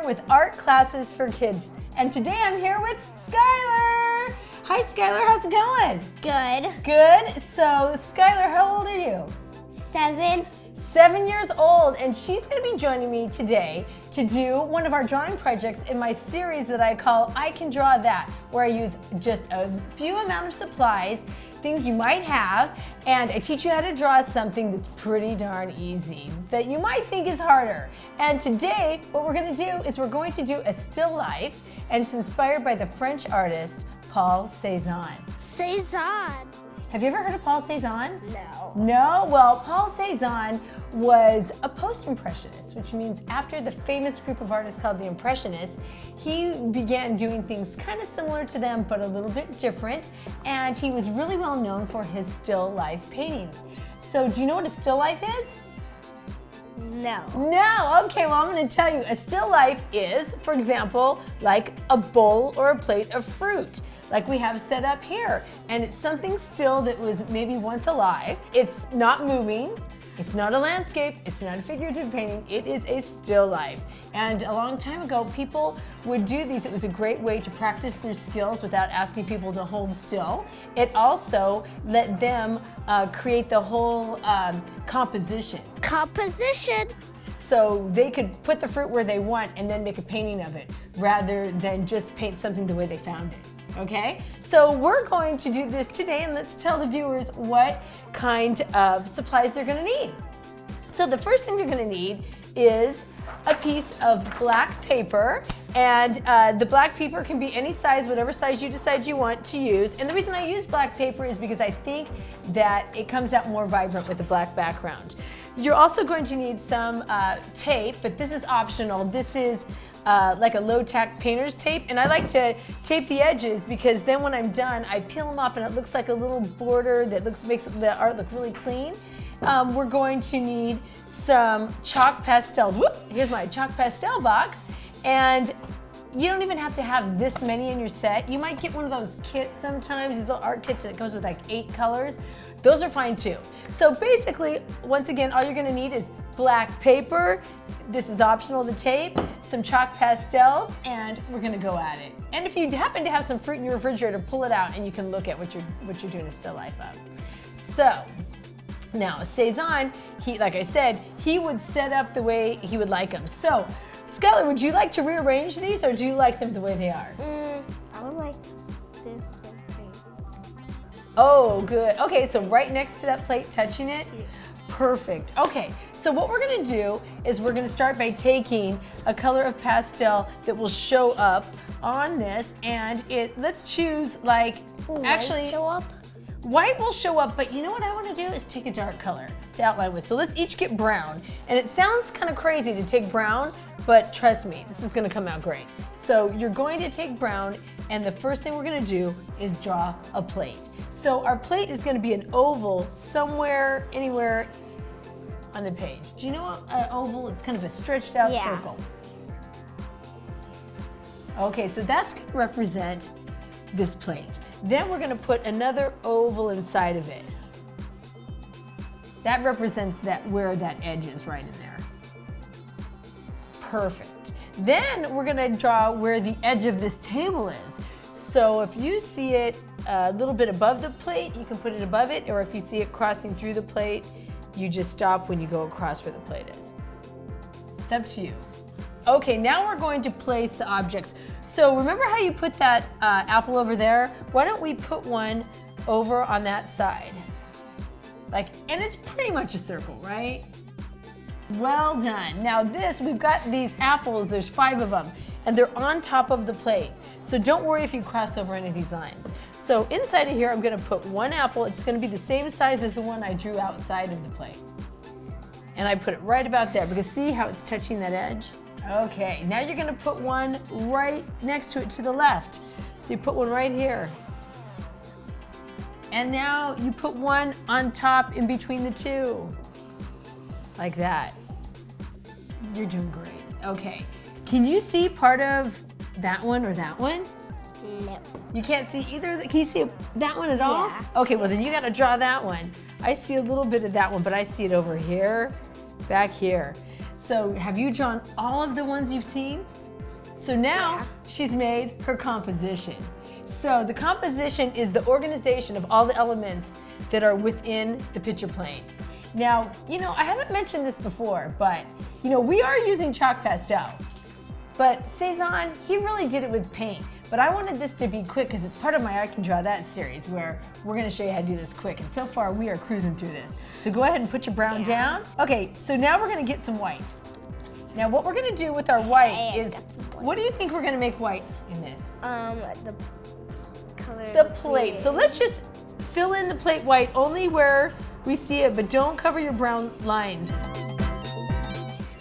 here with Art Classes for Kids. And today I'm here with Skyler. Hi Skyler, how's it going? Good. Good. So Skyler, how old are you? 7. 7 years old, and she's going to be joining me today to do one of our drawing projects in my series that I call I Can Draw That, where I use just a few amount of supplies, things you might have, and I teach you how to draw something that's pretty darn easy that you might think is harder. And today, what we're going to do is we're going to do a still life, and it's inspired by the French artist Paul Cézanne. Cezanne. Have you ever heard of Paul Cézanne? No. No? Well, Paul Cézanne was a post-impressionist, which means after the famous group of artists called the Impressionists, he began doing things kind of similar to them, but a little bit different, and he was really well known for his still life paintings. So do you know what a still life is? No. No? Okay, well I'm going to tell you. A still life is, for example, like a bowl or a plate of fruit, like we have set up here. And it's something still that was maybe once alive. It's not moving. It's not a landscape. It's not a figurative painting. It is a still life. And a long time ago, people would do these. It was a great way to practice their skills without asking people to hold still. It also let them create the whole composition. Composition. So they could put the fruit where they want and then make a painting of it rather than just paint something the way they found it. Okay, so we're going to do this today, and let's tell the viewers what kind of supplies they're going to need. So the first thing you're going to need is a piece of black paper, and the black paper can be any size, whatever size you decide you want to use. And the reason I use black paper is because I think that it comes out more vibrant with a black background. You're also going to need some tape, but this is optional. This is like a low-tack painter's tape, and I like to tape the edges because then when I'm done, I peel them off and it looks like a little border that makes the art look really clean. We're going to need some chalk pastels. Whoop! Here's my chalk pastel box, and you don't even have to have this many in your set. You might get one of those kits sometimes, these little art kits that comes with like 8 colors. Those are fine too. So basically, once again, all you're gonna need is black paper. This is optional, the tape, some chalk pastels, and we're gonna go at it. And if you happen to have some fruit in your refrigerator, pull it out and you can look at what you're doing a still life of. So, now Cezanne, like I said, he would set up the way he would like them. So, Skyler, would you like to rearrange these, or do you like them the way they are? I would like this. Oh, good. Okay, so right next to that plate, touching it? Yeah. Perfect. Okay, so what we're gonna do is we're gonna start by taking a color of pastel that will show up on this, and let's choose like, actually, show up? White will show up, but you know what I want to do is take a dark color to outline with. So let's each get brown. And it sounds kind of crazy to take brown, but trust me, this is going to come out great. So you're going to take brown, and the first thing we're going to do is draw a plate. So our plate is going to be an oval somewhere, anywhere on the page. Do you know an oval? It's kind of a stretched out circle. Okay, so that's going to represent this plate. Then we're going to put another oval inside of it. That represents where that edge is right in there. Perfect. Then we're going to draw where the edge of this table is. So if you see it a little bit above the plate, you can put it above it, or if you see it crossing through the plate, you just stop when you go across where the plate is. It's up to you. Okay, now we're going to place the objects. So remember how you put that apple over there? Why don't we put one over on that side? And it's pretty much a circle, right? Well done. Now we've got these apples, there's 5 of them, and they're on top of the plate. So don't worry if you cross over any of these lines. So inside of here, I'm gonna put one apple. It's gonna be the same size as the one I drew outside of the plate. And I put it right about there, because see how it's touching that edge? Okay, now you're gonna put one right next to it to the left. So you put one right here. And now you put one on top in between the 2. Like that. You're doing great. Okay, can you see part of that one or that one? No. You can't see either? Can you see that one at all? Yeah. Okay, well then you gotta draw that one. I see a little bit of that one, but I see it over here, back here. So have you drawn all of the ones you've seen? So now Yeah. she's made her composition. So the composition is the organization of all the elements that are within the picture plane. Now, I haven't mentioned this before, but, we are using chalk pastels. But Cezanne, he really did it with paint. But I wanted this to be quick because it's part of my I Can Draw That series where we're gonna show you how to do this quick. And so far, we are cruising through this. So go ahead and put your brown down. Okay, so now we're gonna get some white. Now what we're gonna do with our white is, what do you think we're gonna make white in this? The color. The plate. So let's just fill in the plate white only where we see it, but don't cover your brown lines.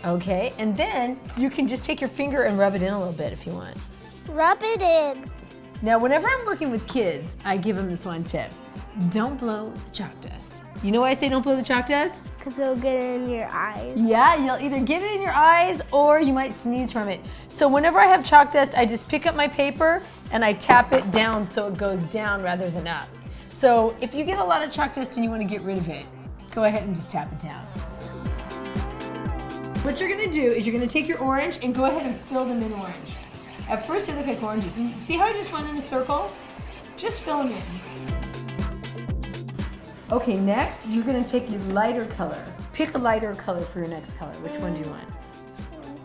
Okay, and then you can just take your finger and rub it in a little bit if you want. Rub it in. Now, whenever I'm working with kids, I give them this one tip. Don't blow the chalk dust. You know why I say don't blow the chalk dust? Because it'll get in your eyes. Yeah, you'll either get it in your eyes or you might sneeze from it. So whenever I have chalk dust, I just pick up my paper and I tap it down so it goes down rather than up. So if you get a lot of chalk dust and you want to get rid of it, go ahead and just tap it down. What you're gonna do is you're gonna take your orange and go ahead and fill them in orange. At first they look like oranges. And see how I just went in a circle? Just fill them in. Okay, next you're gonna take your lighter color. Pick a lighter color for your next color. Which one do you want?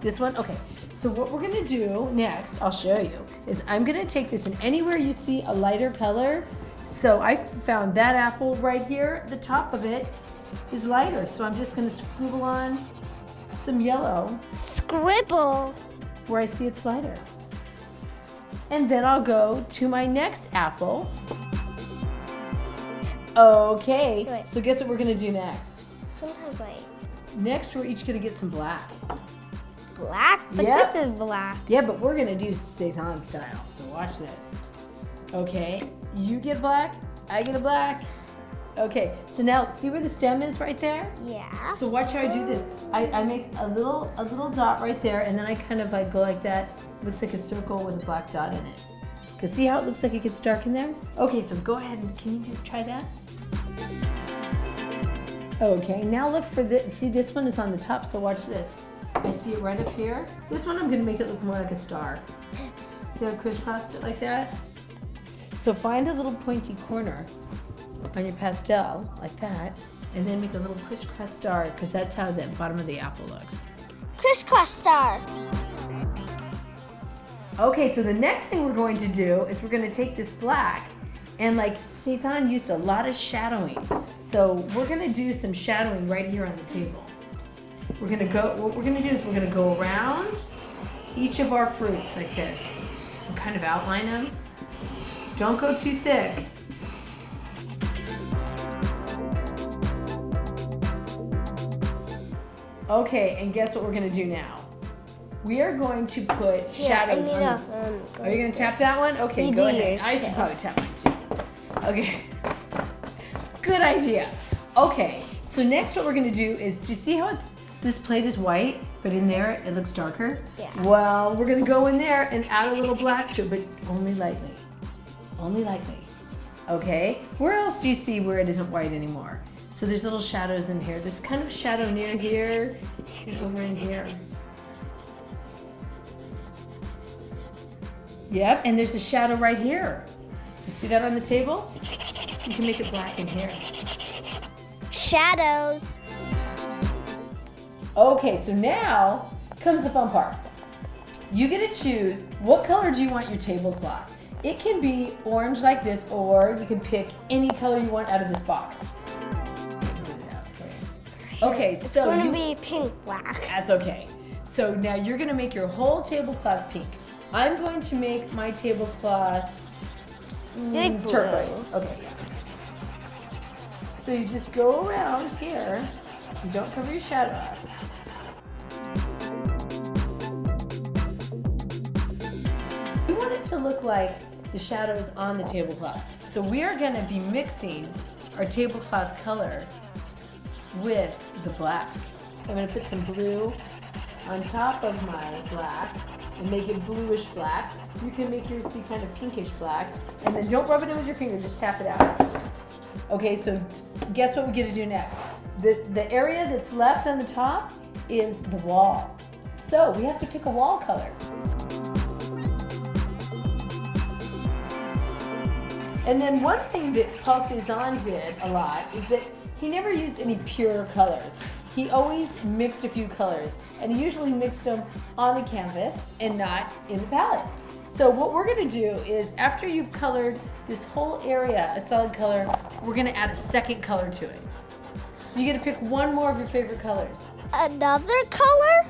This one? Okay. So what we're gonna do next, I'll show you, is I'm gonna take this and anywhere you see a lighter color, so I found that apple right here, the top of it is lighter. So I'm just gonna scribble on some yellow Scribble. where I see it's lighter. And then I'll go to my next apple. Okay, Wait. so guess what we're gonna do next? Sometimes like Next, we're each gonna get some black. black, but Yep. this is black. Yeah, but we're gonna do Cezanne style, so watch this. Okay, you get black, I get a black. Okay, so now see where the stem is right there? Yeah. So watch how I do this. I make a little dot right there, and then I kind of like go like that. Looks like a circle with a black dot in it. Cause see how it looks like it gets dark in there? Okay, so go ahead and can you try that? Okay, now look for this. See, this one is on the top, so watch this. I see it right up here. This one I'm gonna make it look more like a star. See how I crisscrossed it like that? So find a little pointy corner on your pastel, like that, and then make a little crisscross star, because that's how the bottom of the apple looks. Crisscross star. Okay, so the next thing we're going to do is we're going to take this black, and like Cezanne used a lot of shadowing, so we're going to do some shadowing right here on the table. What we're going to do is we're going to go around each of our fruits like this and kind of outline them. Don't go too thick. Okay, and guess what we're gonna do now? We are going to put shadows on the... Are you gonna tap that one? Okay, You go do ahead. yours I should too. probably tap mine too. Okay. Good idea. Okay, so next what we're gonna do is, do you see how this plate is white, but in there it looks darker? Yeah. Well, we're gonna go in there and add a little black to it, but only lightly. Only lightly. Okay, where else do you see where it isn't white anymore? So there's little shadows in here. There's kind of shadow near here and over in here. Yep, and there's a shadow right here. You see that on the table? You can make it black in here. Shadows. Okay, so now comes the fun part. You get to choose what color do you want your tablecloth. It can be orange like this, or you can pick any color you want out of this box. Okay, It's so going to be pink black. That's okay. So now you're gonna make your whole tablecloth pink. I'm going to make my tablecloth Big blue. turquoise. Okay, yeah. So you just go around here. You don't cover your shadow up. We want it to look like the shadows on the tablecloth. So we are gonna be mixing our tablecloth color with the black. So I'm gonna put some blue on top of my black and make it bluish black. You can make yours be kind of pinkish black. And then don't rub it in with your finger, just tap it out. Okay, so guess what we get to do next? The area that's left on the top is the wall. So we have to pick a wall color. And then one thing that Paul Cézanne did a lot is that he never used any pure colors. He always mixed a few colors, and he usually mixed them on the canvas and not in the palette. So what we're gonna do is, after you've colored this whole area a solid color, we're gonna add a second color to it. So you get to pick one more of your favorite colors. Another color?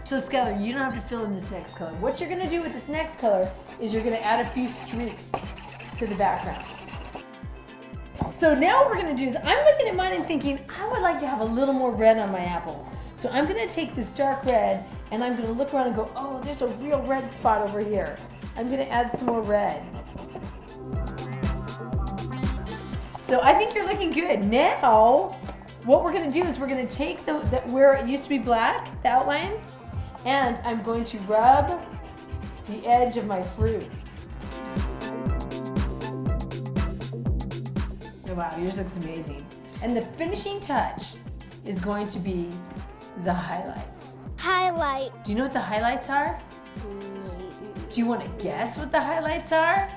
So Skyler, you don't have to fill in this next color. What you're gonna do with this next color is you're gonna add a few streaks to the background. So now what we're gonna do is, I'm looking at mine and thinking, I would like to have a little more red on my apples. So I'm gonna take this dark red and I'm gonna look around and go, oh, there's a real red spot over here. I'm gonna add some more red. So I think you're looking good. Now, what we're gonna do is we're gonna take where it used to be black, the outlines, and I'm going to rub the edge of my fruit. Oh, wow, yours looks amazing. And the finishing touch is going to be the highlights. Highlight. Do you know what the highlights are? Do you want to guess what the highlights are?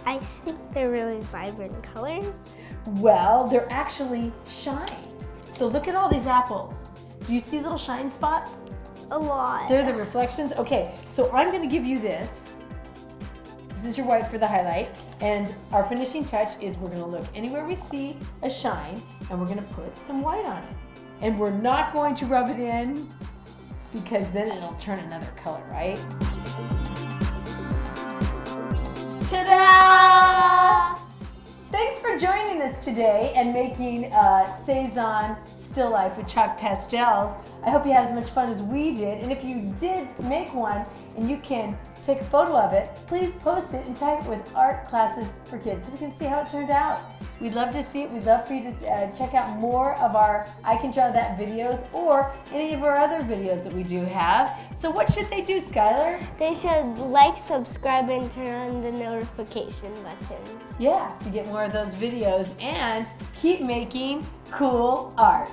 I think they're really vibrant colors. Well, they're actually shine. So look at all these apples. Do you see little shine spots? A lot. They're the reflections. Okay, so I'm going to give you this. This is your white for the highlight. And our finishing touch is we're going to look anywhere we see a shine and we're going to put some white on it. And we're not going to rub it in because then it'll turn another color, right? Ta-da! Thanks for joining us today and making Cezanne still life with chalk pastels. I hope you had as much fun as we did. And if you did make one and you can take a photo of it, please post it and tag it with Art Classes for Kids so we can see how it turned out. We'd love to see it. We'd love for you to check out more of our I Can Draw That videos or any of our other videos that we do have. So what should they do, Skyler? They should like, subscribe, and turn on the notification buttons. Yeah, to get more of those videos and keep making cool art.